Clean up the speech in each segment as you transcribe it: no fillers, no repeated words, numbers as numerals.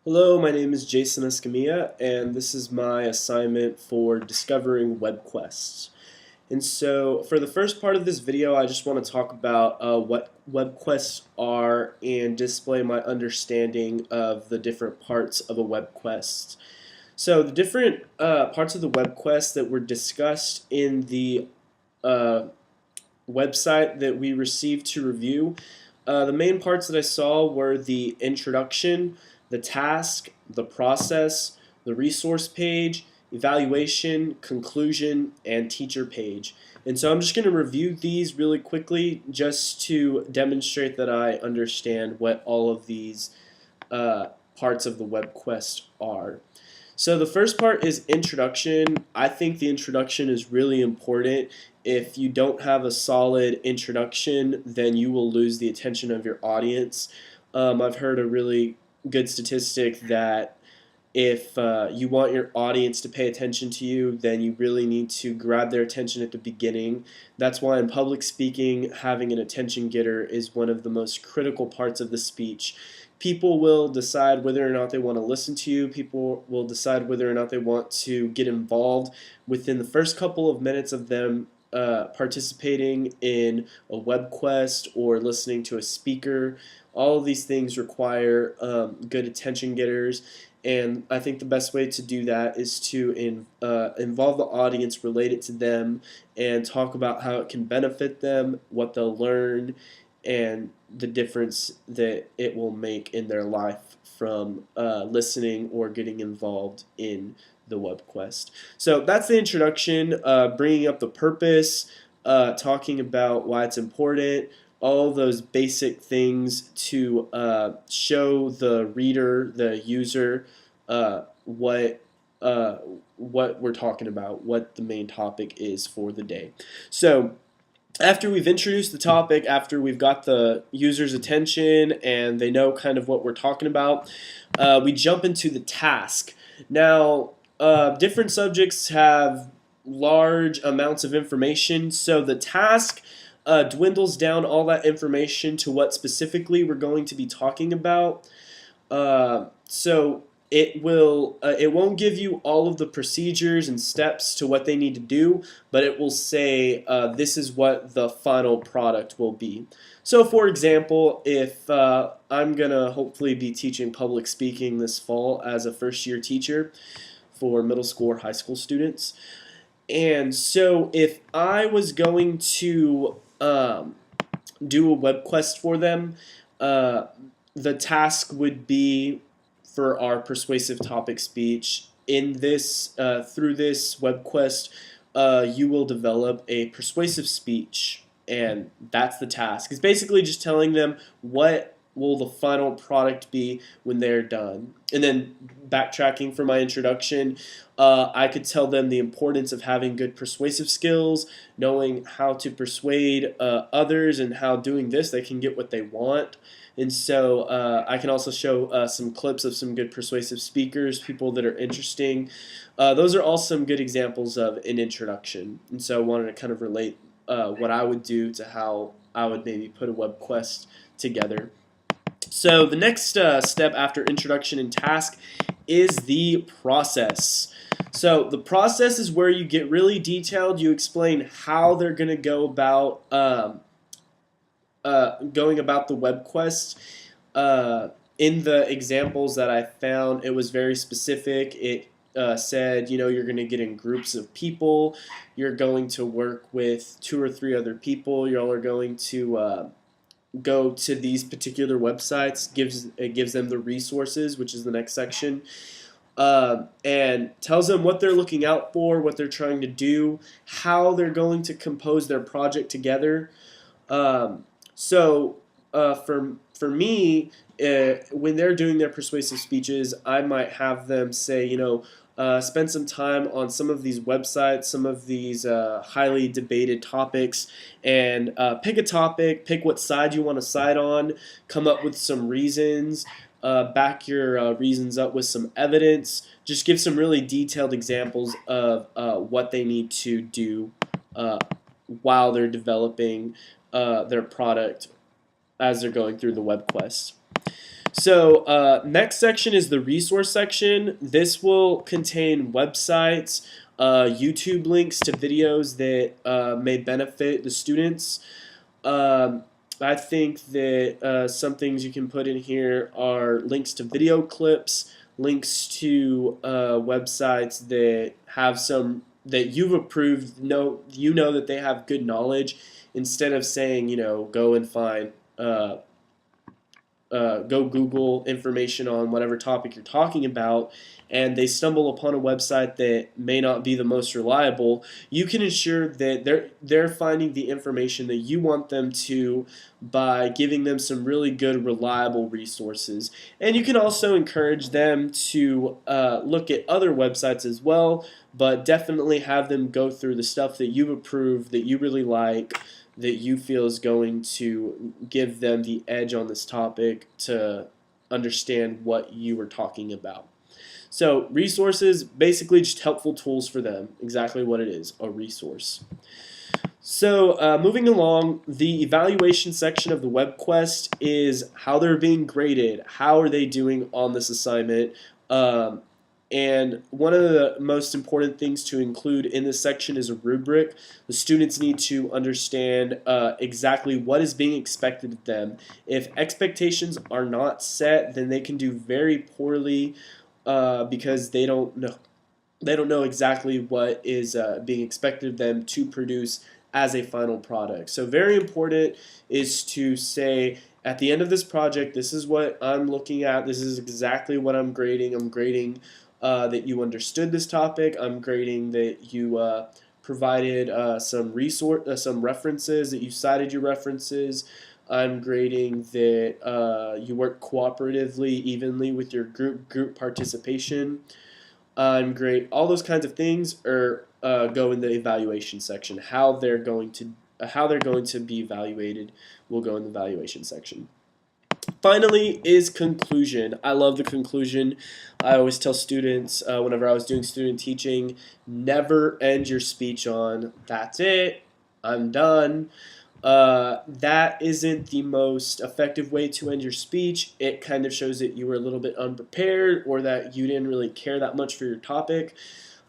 Hello, my name is Jason Escamilla, and this is my assignment for discovering WebQuests. And so, for the first part of this video, I just want to talk about what WebQuests are and display my understanding of the different parts of a WebQuest. So, the different parts of the WebQuest that were discussed in the uh, website that we received to review. The main parts that I saw were the introduction, the task, the process, the resource page, evaluation, conclusion, and teacher page. And so I'm just going to review these really quickly just to demonstrate that I understand what all of these parts of the WebQuest are. So the first part is introduction. I think the introduction is really important. If you don't have a solid introduction, then you will lose the attention of your audience. I've heard a really good statistic that if you want your audience to pay attention to you, then you really need to grab their attention at the beginning. That's why in public speaking, having an attention getter is one of the most critical parts of the speech. People will decide whether or not they want to listen to you. People will decide whether or not they want to get involved within the first couple of minutes of them participating in a web quest or listening to a speaker. All of these things require good attention getters, and I think the best way to do that is to involve the audience, relate it to them, and talk about how it can benefit them, what they'll learn, and the difference that it will make in their life from listening or getting involved in the web quest. So that's the introduction, bringing up the purpose, talking about why it's important, all those basic things to show the reader, the user, what we're talking about, what the main topic is for the day. So after we've introduced the topic, after we've got the user's attention and they know kind of what we're talking about, we jump into the task. Now, different subjects have large amounts of information, so the task dwindles down all that information to what specifically we're going to be talking about. So it won't give you all of the procedures and steps to what they need to do, but it will say this is what the final product will be. So for example, if I'm gonna hopefully be teaching public speaking this fall as a first-year teacher for middle school or high school students, and so if I was going to do a web quest for them, the task would be for our persuasive topic speech. In this, through this web quest, you will develop a persuasive speech, and that's the task. It's basically just telling them what will the final product be when they're done. And then backtracking for my introduction, I could tell them the importance of having good persuasive skills, knowing how to persuade others, and how doing this they can get what they want. And so I can also show some clips of some good persuasive speakers, people that are interesting. Those are all some good examples of an introduction. And so I wanted to kind of relate what I would do to how I would maybe put a web quest together. So the next step after introduction and task is the process. So the process is where you get really detailed. You explain how they're going to go about going about the web quest. In the examples that I found, it was very specific. It said, you know, you're going to get in groups of people. You're going to work with 2 or 3 other people. Y'all are going to go to these particular websites. It gives them the resources, which is the next section. And tells them what they're looking out for, what they're trying to do, how they're going to compose their project together. So for me, when they're doing their persuasive speeches, I might have them say, you know, spend some time on some of these websites, some of these highly debated topics, and pick a topic, pick what side you want to side on, come up with some reasons, back your reasons up with some evidence, just give some really detailed examples of what they need to do while they're developing their product as they're going through the web quest. So next section is the resource section. This will contain websites, YouTube links to videos that may benefit the students. Um, I think that some things you can put in here are links to video clips, links to websites that have some that you've approved. You know that they have good knowledge. Instead of saying, go and find go Google information on whatever topic you're talking about, and they stumble upon a website that may not be the most reliable, you can ensure that they're finding the information that you want them to by giving them some really good, reliable resources. And you can also encourage them to look at other websites as well, but definitely have them go through the stuff that you've approved, that you really like, that you feel is going to give them the edge on this topic to understand what you were talking about. So resources, basically just helpful tools for them, exactly what it is, a resource. So moving along, the evaluation section of the WebQuest is how they're being graded, how are they doing on this assignment, and one of the most important things to include in this section is a rubric. The students need to understand exactly what is being expected of them. If expectations are not set, then they can do very poorly because they don't know exactly what is being expected of them to produce as a final product. So very important is to say, at the end of this project, this is what I'm looking at. This is exactly what I'm grading. I'm grading that you understood this topic. I'm grading that you provided some references, that you cited your references. I'm grading that you work cooperatively, evenly with your group participation. I'm great. All those kinds of things are go in the evaluation section. How they're going to be evaluated will go in the evaluation section. Finally is conclusion. I love the conclusion. I always tell students whenever I was doing student teaching, never end your speech on "that's it, I'm done." That isn't the most effective way to end your speech. It kind of shows that you were a little bit unprepared or that you didn't really care that much for your topic.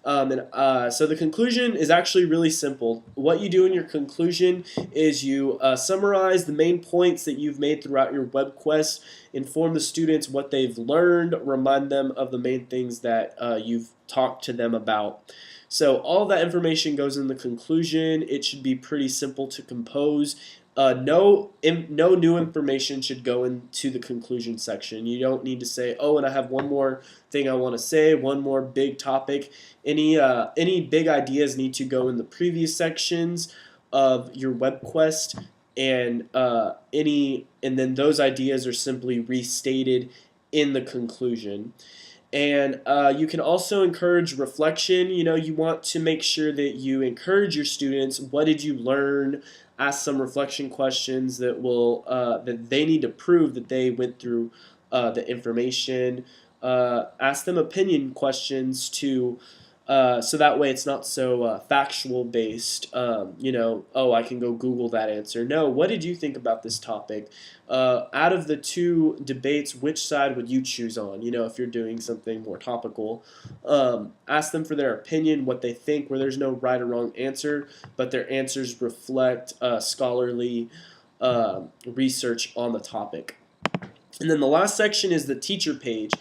So the conclusion is actually really simple. What you do in your conclusion is you summarize the main points that you've made throughout your web quest, inform the students what they've learned, remind them of the main things that you've talked to them about. So all that information goes in the conclusion. It should be pretty simple to compose. No new information should go into the conclusion section. You don't need to say, oh, and I have one more thing I want to say, one more big topic. Any big ideas need to go in the previous sections of your web quest, and then those ideas are simply restated in the conclusion. And you can also encourage reflection. You want to make sure that you encourage your students. What did you learn? Ask some reflection questions that they need to prove that they went through the information. Ask them opinion questions to so that way it's not so factual based. Oh, I can go Google that answer. No, what did you think about this topic? Out of the two debates, which side would you choose on? If you're doing something more topical, ask them for their opinion, what they think, where there's no right or wrong answer, but their answers reflect scholarly research on the topic. And then the last section is the teacher page.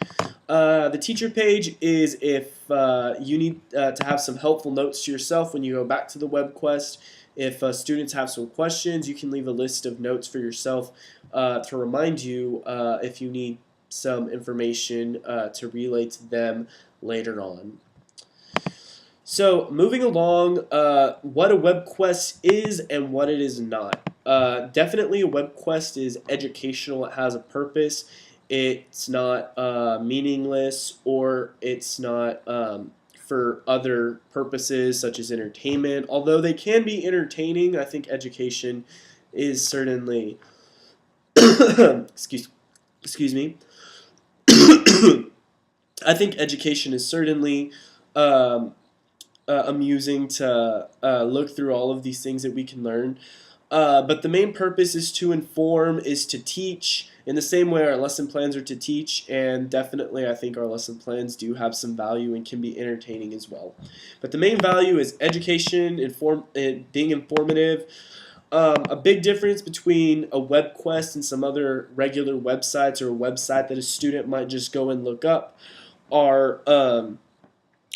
The teacher page is if you need to have some helpful notes to yourself when you go back to the WebQuest. If students have some questions, you can leave a list of notes for yourself to remind you if you need some information to relay to them later on. So moving along, what a WebQuest is and what it is not. Definitely a WebQuest is educational. It has a purpose. It's not meaningless, or it's not for other purposes such as entertainment. Although they can be entertaining, I think education is certainly excuse me. I think education is certainly amusing to look through all of these things that we can learn. But the main purpose is to inform, is to teach, In the same way, our lesson plans are to teach, and definitely I think our lesson plans do have some value and can be entertaining as well. But the main value is education, being informative. A big difference between a WebQuest and some other regular websites, or a website that a student might just go and look up, are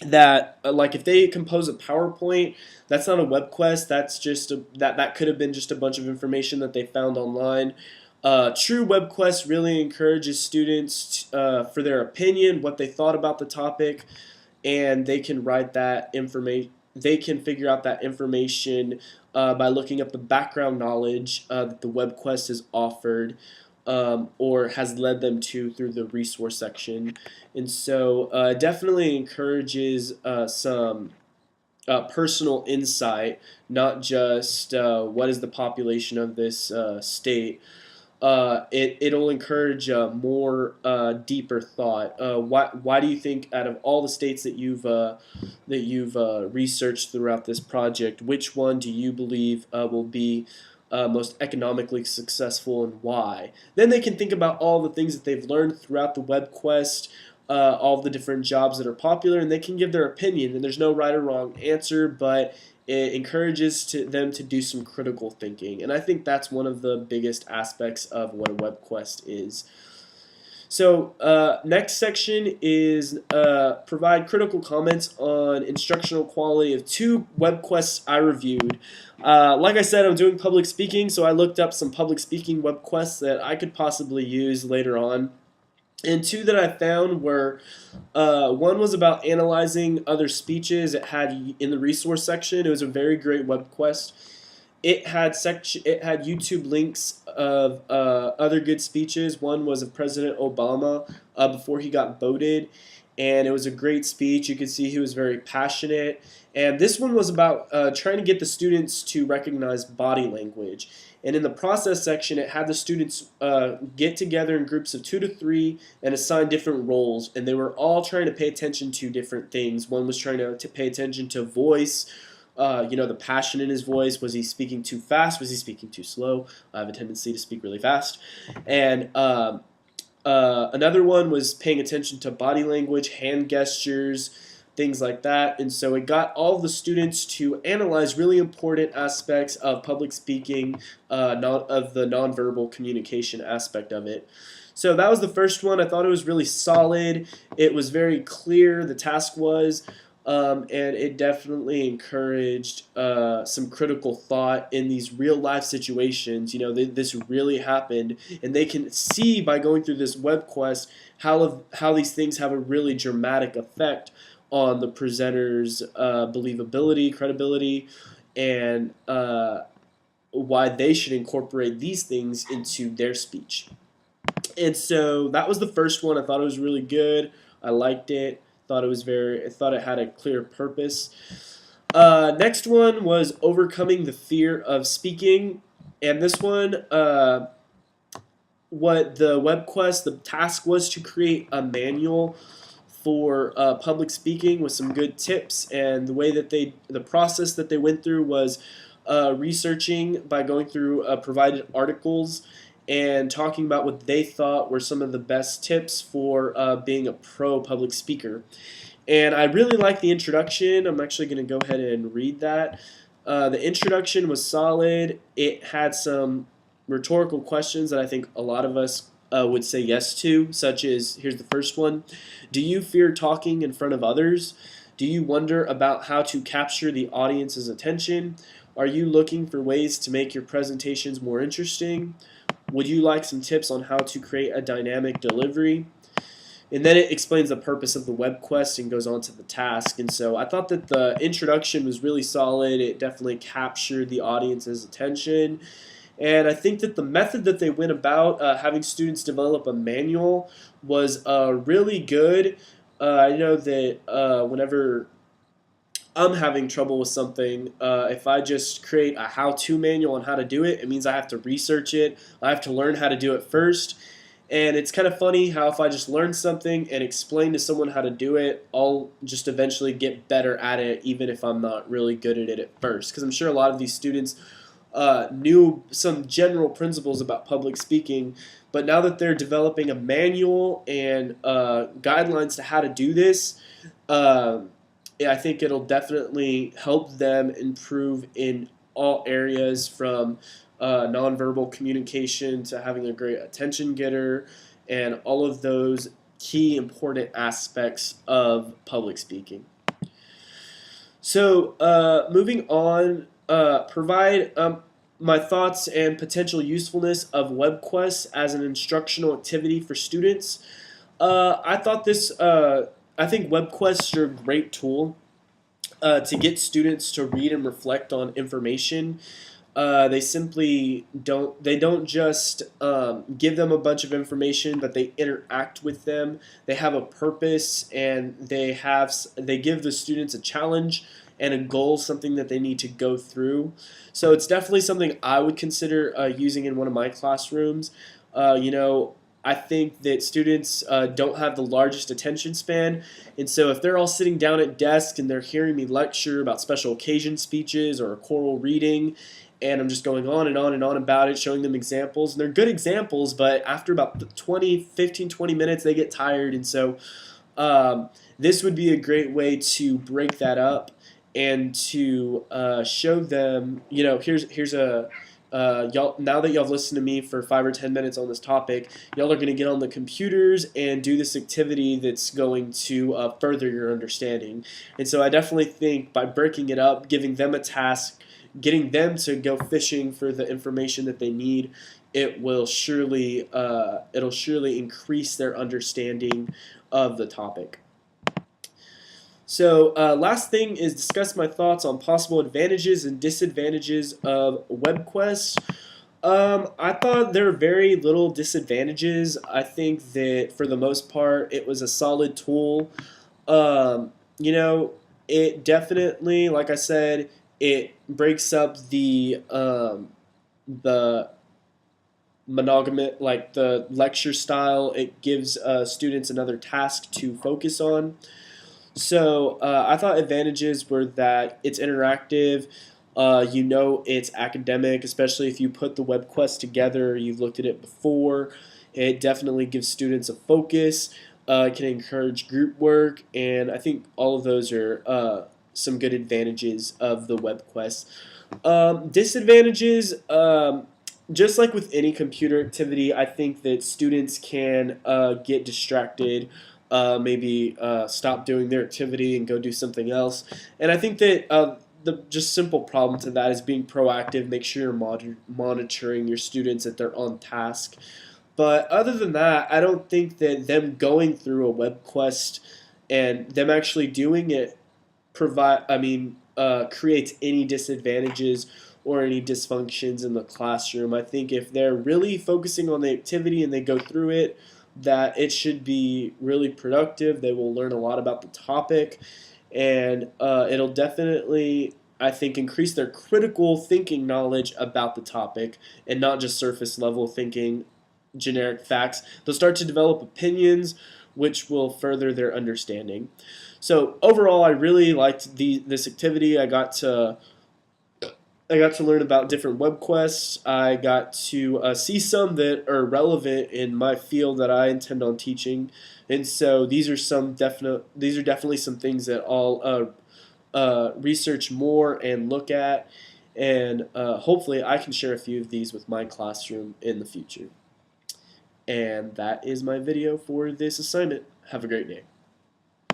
that like if they compose a PowerPoint, that's not a WebQuest. That's just that could have been just a bunch of information that they found online. True WebQuest really encourages students for their opinion, what they thought about the topic, and they can write that information. They can figure out that information by looking up the background knowledge that the WebQuest has offered, or has led them to through the resource section. And so definitely encourages some personal insight, not just what is the population of this state. It'll encourage more deeper thought. Why do you think, out of all the states that you've researched throughout this project, which one do you believe will be most economically successful, and why? Then they can think about all the things that they've learned throughout the WebQuest, all the different jobs that are popular, and they can give their opinion. And there's no right or wrong answer, but it encourages them to do some critical thinking. And I think that's one of the biggest aspects of what a WebQuest is. So next section is provide critical comments on instructional quality of 2 WebQuests I reviewed. Like I said, I'm doing public speaking, so I looked up some public speaking WebQuests that I could possibly use later on. And 2 that I found were, one was about analyzing other speeches. It had in the resource section. It was a very great WebQuest. It had YouTube links of other good speeches. One was of President Obama before he got voted, and it was a great speech. You could see he was very passionate. And this one was about trying to get the students to recognize body language. And in the process section, it had the students get together in groups of 2 to 3 and assign different roles. And they were all trying to pay attention to different things. One was trying to pay attention to voice, the passion in his voice. Was he speaking too fast? Was he speaking too slow? I have a tendency to speak really fast. And another one was paying attention to body language, hand gestures, things like that. And so it got all the students to analyze really important aspects of public speaking, of the nonverbal communication aspect of it. So that was the first one. I thought it was really solid. It was very clear, the task was, and it definitely encouraged some critical thought in these real life situations. This really happened, and they can see by going through this WebQuest how these things have a really dramatic effect on the presenter's believability, credibility, and why they should incorporate these things into their speech. And so that was the first one. I thought it was really good. I liked it. I thought it had a clear purpose. Next one was overcoming the fear of speaking, and this one, what the WebQuest, the task was to create a manual for public speaking with some good tips. And the process that they went through was researching by going through provided articles and talking about what they thought were some of the best tips for being a pro public speaker. And I really like the introduction. I'm actually going to go ahead and read that. The introduction was solid. It had some rhetorical questions that I think a lot of us would say yes to, such as, here's the first one: do you fear talking in front of others? Do you wonder about how to capture the audience's attention? Are you looking for ways to make your presentations more interesting? Would you like some tips on how to create a dynamic delivery? And then it explains the purpose of the WebQuest and goes on to the task. And so I thought that the introduction was really solid. It definitely captured the audience's attention. And I think that the method that they went about having students develop a manual was really good. I know that whenever I'm having trouble with something, if I just create a how-to manual on how to do it, it means I have to research it. I have to learn how to do it first. And it's kind of funny how if I just learn something and explain to someone how to do it, I'll just eventually get better at it, even if I'm not really good at it at first. Because I'm sure a lot of these students knew some general principles about public speaking, But now that they're developing a manual and guidelines to how to do this, yeah, I think it'll definitely help them improve in all areas from nonverbal communication to having a great attention getter and all of those key important aspects of public speaking. So, moving on, provide my thoughts and potential usefulness of WebQuest as an instructional activity for students. I thought this. I think WebQuests are a great tool to get students to read and reflect on information. They simply don't. They don't just give them a bunch of information, but they interact with them. They have a purpose, and they give the students a challenge and a goal, something that they need to go through. So it's definitely something I would consider using in one of my classrooms. You know, I think that students don't have the largest attention span, and so if they're all sitting down at desks and they're hearing me lecture about special occasion speeches or a choral reading, and I'm just going on and on and on about it, showing them examples, and they're good examples, but after about 15, 20 minutes, they get tired, and so this would be a great way to break that up and to show them, you know, here's a y'all, now that y'all have listened to me for 5 or 10 minutes on this topic, y'all are going to get on the computers and do this activity that's going to further your understanding. And so I definitely think by breaking it up, giving them a task, getting them to go fishing for the information that they need, it'll surely increase their understanding of the topic. So last thing is discuss my thoughts on possible advantages and disadvantages of WebQuest. I thought there were very little disadvantages. I think that for the most part it was a solid tool. You know, it definitely, like I said, it breaks up the monogamous, like the lecture style. It gives students another task to focus on. So I thought advantages were that it's interactive. You know, it's academic, especially if you put the WebQuest together. You've looked at it before. It definitely gives students a focus. It can encourage group work, and I think all of those are some good advantages of the WebQuest. Disadvantages, just like with any computer activity, I think that students can get distracted, maybe stop doing their activity and go do something else. And I think that the just simple problem to that is being proactive, make sure you're monitoring your students, that they're on task. But other than that, I don't think that them going through a WebQuest and them actually doing it creates any disadvantages or any dysfunctions in the classroom. I think if they're really focusing on the activity and they go through it, that it should be really productive. They will learn a lot about the topic, and it'll definitely, I think, increase their critical thinking knowledge about the topic and not just surface level thinking, generic facts. They'll start to develop opinions, which will further their understanding. So overall, I really liked this activity. I got to learn about different web quests. I got to see some that are relevant in my field that I intend on teaching, and so these are definitely some things that I'll research more and look at, and hopefully I can share a few of these with my classroom in the future. And that is my video for this assignment. Have a great day.